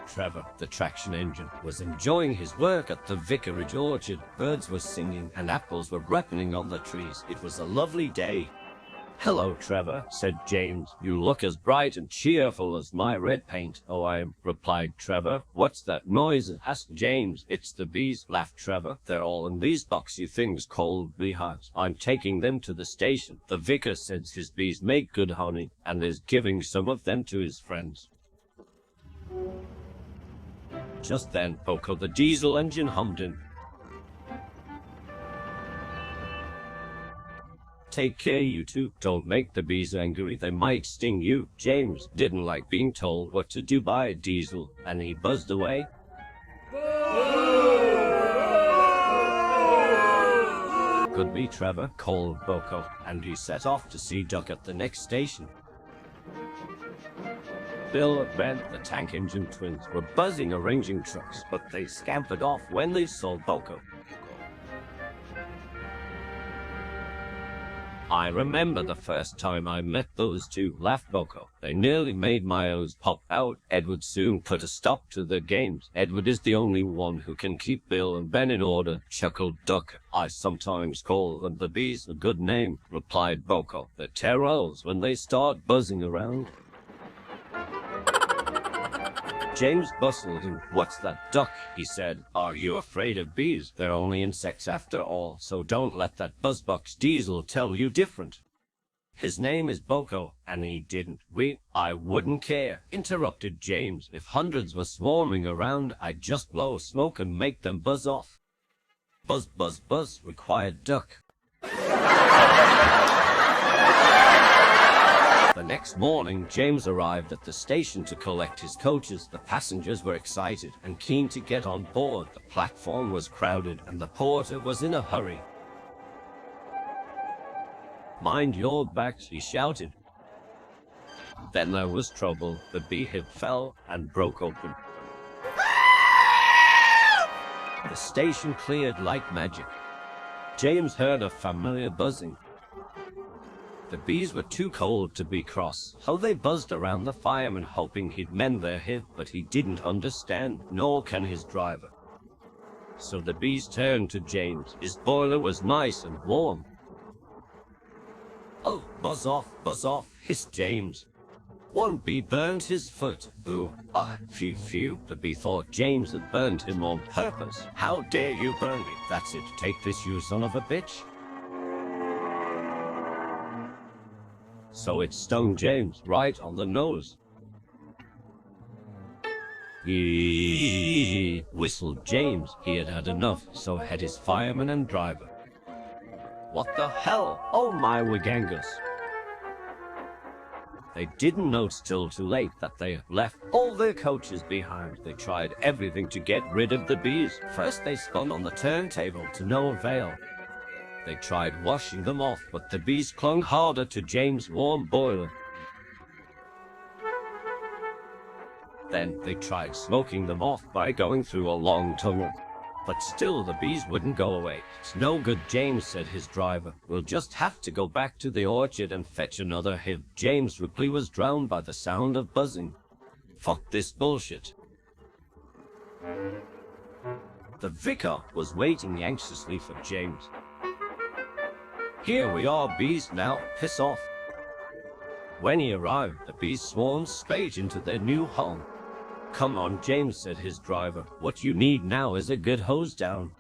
Trevor, the traction engine, was enjoying his work at the vicarage orchard. Birds were singing and apples were ripening on the trees. It was a lovely day. "Hello, Trevor," said James. "You look as bright and cheerful as my red paint." "Oh, I am," replied Trevor. "What's that noise?" asked James. "It's the bees," laughed Trevor. "They're all in these boxy things called beehives. I'm taking them to the station. The vicar says his bees make good honey and is giving some of them to his friends." Just then, Boko the diesel engine hummed in. "Take care, you two. Don't make the bees angry. They might sting you." James didn't like being told what to do by a diesel, and he buzzed away. "Could be Trevor," called Boko, and he set off to see Duck at the next station. Bill and Ben, the tank engine twins, were buzzing arranging trucks, but they scampered off when they saw Boko. "I remember the first time I met those two," laughed Boko. "They nearly made my O's pop out." Edward soon put a stop to the games. "Edward is the only one who can keep Bill and Ben in order," chuckled Duck. "I sometimes call them the bees." "A good name," replied Boko. "They're terrors when they start buzzing around." James bustled in. "What's that, Duck?" he said. "Are you afraid of bees? They're only insects after all, so don't let that buzzbox diesel tell you different." "His name is Boko, and he didn't." I wouldn't care," interrupted James. "If hundreds were swarming around, I'd just blow smoke and make them buzz off." "Buzz, buzz, buzz," required Duck. The next morning, James arrived at the station to collect his coaches. The passengers were excited and keen to get on board. The platform was crowded and the porter was in a hurry. "Mind your backs," he shouted. Then there was trouble. The beehive fell and broke open. The station cleared like magic. James heard a familiar buzzing. The bees were too cold to be cross, so they buzzed around the fireman hoping he'd mend their hive, but he didn't understand, nor can his driver. So the bees turned to James. His boiler was nice and warm. "Oh, buzz off," hissed James. One bee burned his foot. "Ooh, phew, phew." The bee thought James had burned him on purpose. "How dare you burn me? That's it. Take this, you son of a bitch." So it stung James right on the nose. "Yee," whistled James. He had had enough, so had his fireman and driver. "What the hell? Oh my wigangus." They didn't know till too late that they had left all their coaches behind. They tried everything to get rid of the bees. First they spun on the turntable to no avail. They tried washing them off, but the bees clung harder to James' warm boiler. Then they tried smoking them off by going through a long tunnel. But still the bees wouldn't go away. "It's no good, James," said his driver. "We'll just have to go back to the orchard and fetch another hive." James' reply was drowned by the sound of buzzing. "Fuck this bullshit." The vicar was waiting anxiously for James. "Here we are, bees, now piss off." When he arrived, the bees swarmed straight into their new home. "Come on, James," said his driver. "What you need now is a good hose down."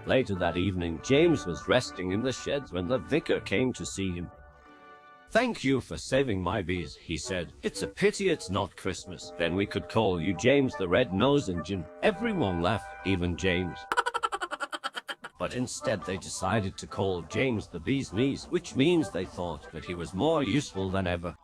Later that evening, James was resting in the sheds when the vicar came to see him. "Thank you for saving my bees," he said. "It's a pity it's not Christmas. Then we could call you James the Red-Nosed Engine." Everyone laughed, even James. But instead they decided to call James the Bee's Knees, which means they thought that he was more useful than ever.